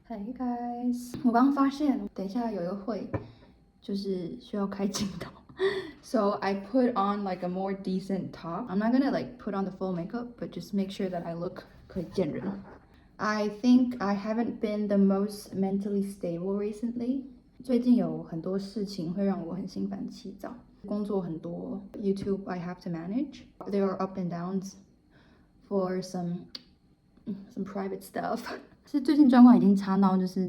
Hey guys，我刚发现，等一下有一个会，就是需要开镜头，so I put on like a more decent top. I'm not gonna like put on the full makeup, but just make sure that I look 可以见人。I think I haven't been the most mentally stable recently. 最近有很多事情会让我很心烦气躁，工作很多，YouTube I have to manage. There are up and downs for some private stuff. 是最近状况已经差到就是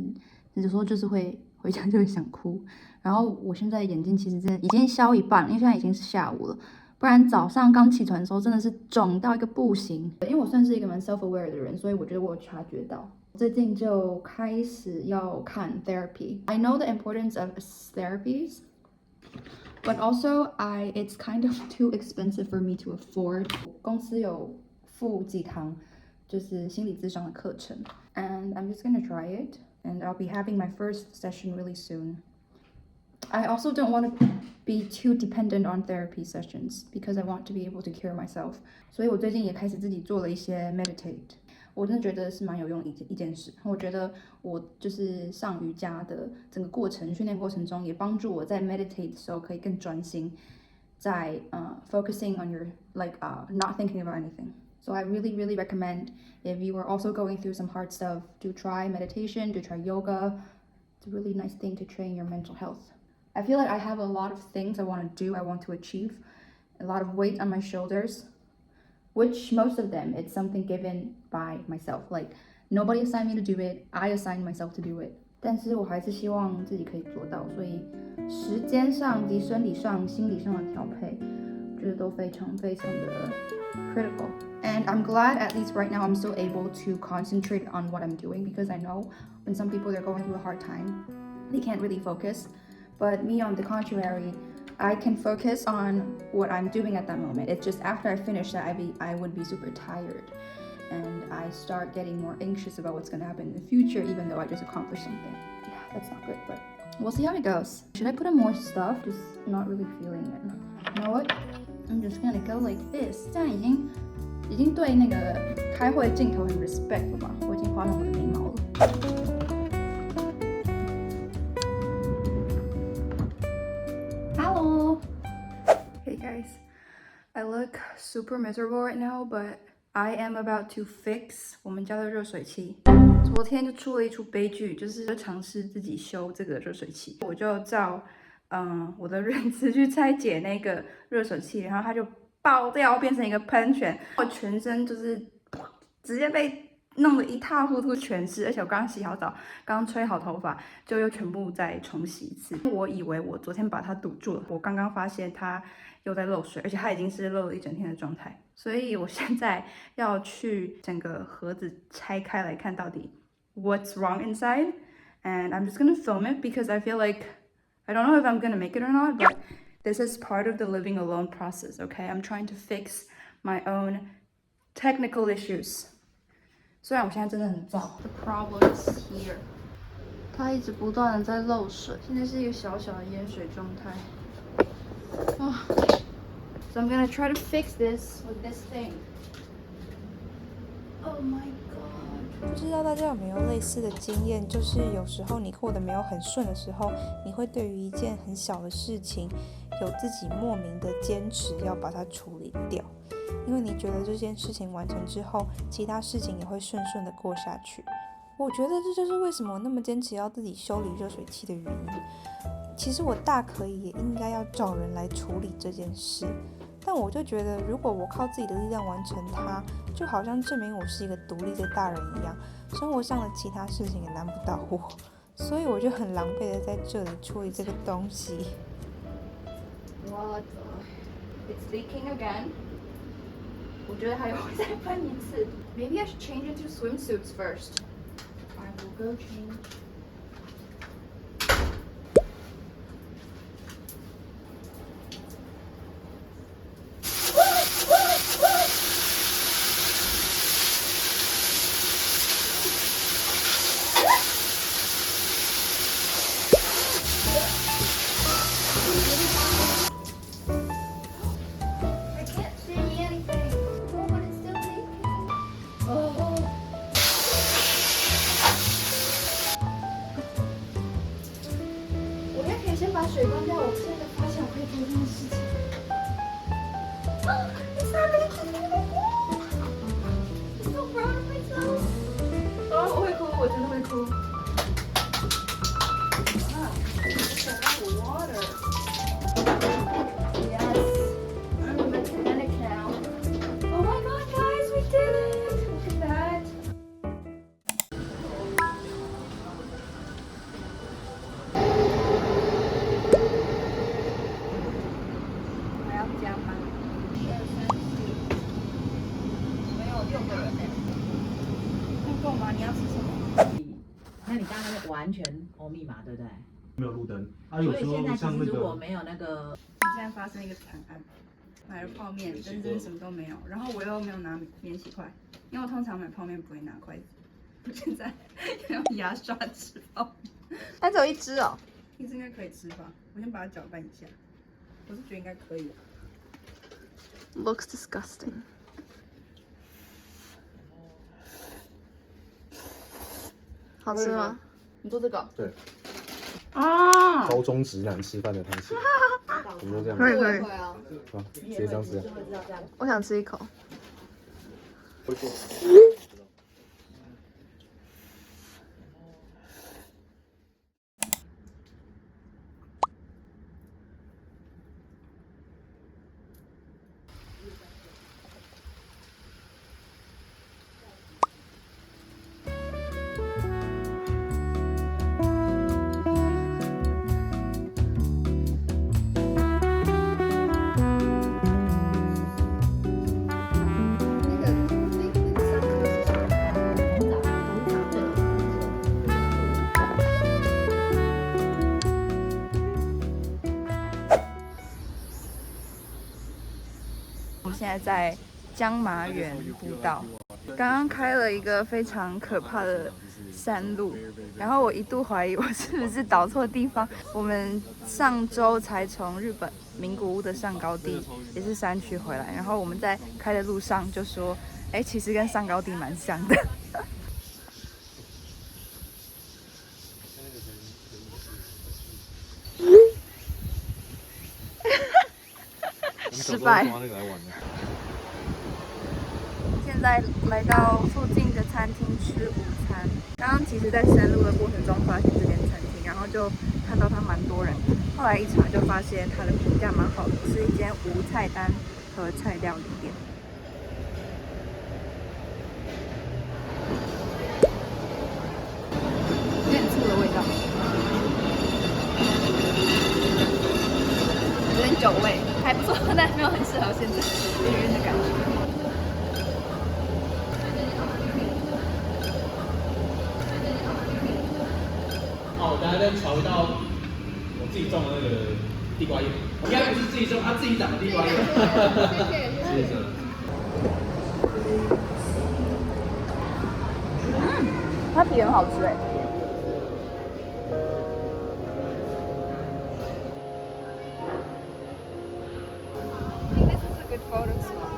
有时候就是会回家就会想哭，然后我现在眼睛其实真的已经消一半了，因为现在已经是下午了，不然早上刚起床的时候真的是肿到一个不行。因为我算是一个蛮 self aware 的人，所以我觉得我有察觉到。最近就开始要看 therapy. I know the importance of therapies, but also it's kind of too expensive for me to afford. 公司有付几堂就是心理咨商的课程 and I'm just gonna try it and I'll be having my first session really soon. I also don't want to be too dependent on therapy sessions because I want to be able to cure myself. 所以我最近也开始自己做了一些 meditate. 我真的觉得是蛮有用的一件事。我觉得我就是上瑜伽的整个过程，训练过程中也帮助我在 meditate 的时候可以更专心，在focusing on your not thinking about anything. So I really recommend if you are also going through some hard stuff to try meditation, to try yoga. It's a really nice thing to train your mental health. I feel like I have a lot of things I want to do, I want to achieve, a lot of weight on my shoulders, which most of them it's something given by myself. Like nobody assigned me to do it, I assigned myself to do it. 但是我还是希望自己可以做到，所以时间上及生理上、心理上的调配，我觉得都非常的 critical. And I'm glad at least right now I'm still able to concentrate on what I'm doing because I know when some people they're going through a hard time, they can't really focus. But me on the contrary, I can focus on what I'm doing at that moment. It's just after I finish that I would be super tired and I start getting more anxious about what's going to happen in the future even though I just accomplished something. Yeah, that's not good, but we'll see how it goes. Should I put in more stuff? Just not really feeling it. You know what? I'm just gonna go like this. 这样已经对那个开会镜头很 respect 了吧？我已经画上我的眉毛了。Hello. Hey guys, I look super miserable right now, but I am about to fix 我们家的热水器。昨天就出了一出悲剧，就是尝试自己修这个热水器，我就照我的认知去拆解那个热水器，然后它就爆掉，变成一个喷泉，我全身就是直接被弄得一塌糊涂，全湿，而且我刚洗好澡，刚吹好头发，就又全部再重洗一次。我以为我昨天把它堵住了，我刚刚发现它又在漏水，而且它已经是漏了一整天的状态，所以我现在要去整个盒子拆开来看到底 what's wrong inside, and I'm just gonna film it because I feel like I don't know if I'm gonna make it or not, but this is part of the living alone process, okay? I'm trying to fix my own technical issues. 虽然我现在真的很燥 ，The problem is here. 它一直不断的在漏水，现在是一个小小的淹水状态。So I'm gonna try to fix this with this thing. Oh my god. 不知道大家有没有类似的经验，就是有时候你过得没有很顺的时候，你会对于一件很小的事情，有自己莫名的坚持要把它处理掉，因为你觉得这件事情完成之后，其他事情也会顺顺的过下去。我觉得这就是为什么我那么坚持要自己修理热水器的原因。其实我大可以也应该要找人来处理这件事，但我就觉得如果我靠自己的力量完成它，就好像证明我是一个独立的大人一样，生活上的其他事情也难不到我，所以我就很狼狈的在这里处理这个东西。What the? It's leaking again. 我觉得还有会再喷一次。Maybe I should change into swimsuits first. I will go change. I can't see anything. Oh, but it's still leaking. Oh. 吗？你要吃什么？那你刚刚那个完全欧密码，对不对？没有路灯，有时候像那如果个，没有那个，现在发生一个惨案，买了泡面，但真什么都没有，然后我又没有拿免洗筷，因为我通常买泡面不会拿筷子，我现在要用牙刷吃泡面。它只有一只哦。一只应该可以吃吧？我先把它搅拌一下，我是觉得应该可以。Looks disgusting。好吃吗？你做这个？对。啊。高中直男吃饭的方式，我们都这样。可以可以。啊。啊，直接这样吃。我想吃一口。会做。我们现在在江马园步道，刚刚开了一个非常可怕的山路，然后我一度怀疑我是不是导错地方。我们上周才从日本名古屋的上高地，也是山区回来，然后我们在开的路上就说，哎，其实跟上高地蛮像的。失败。现在来到附近的餐厅吃午餐。刚刚其实在山路的过程中发现这间餐厅，然后就看到它蛮多人。后来一查就发现它的评价蛮好的，是一间无菜单和菜料理店。有点醋的味道，有点酒味，还不错，但没有很适合现在别人的感觉。我刚才在炒一道我自己种的那个地瓜叶，应该不是自己种，他自己长的地瓜叶。谢谢。它皮很好吃哎。This is a good photo spot.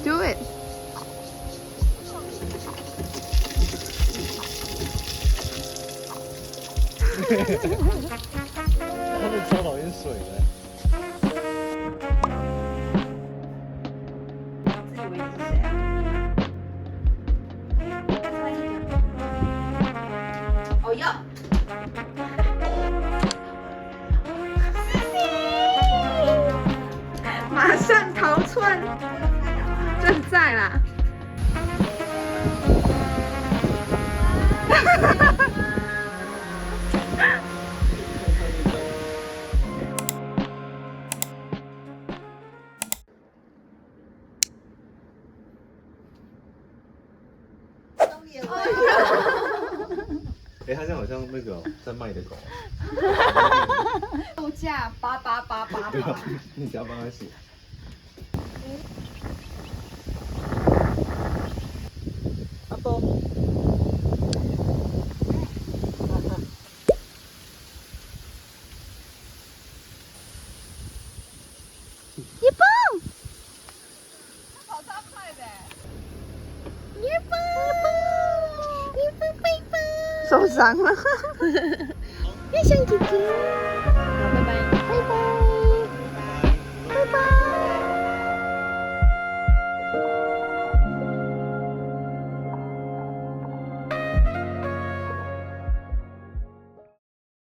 Do it。他们超讨厌水的。自以为是谁啊？哦哟！马上逃窜，正在啦。他这样好像那个在卖的狗。度假888888。你只要帮他写。阿波。一蹦，跑超快的。一蹦，一蹦，受伤了。要像姐姐。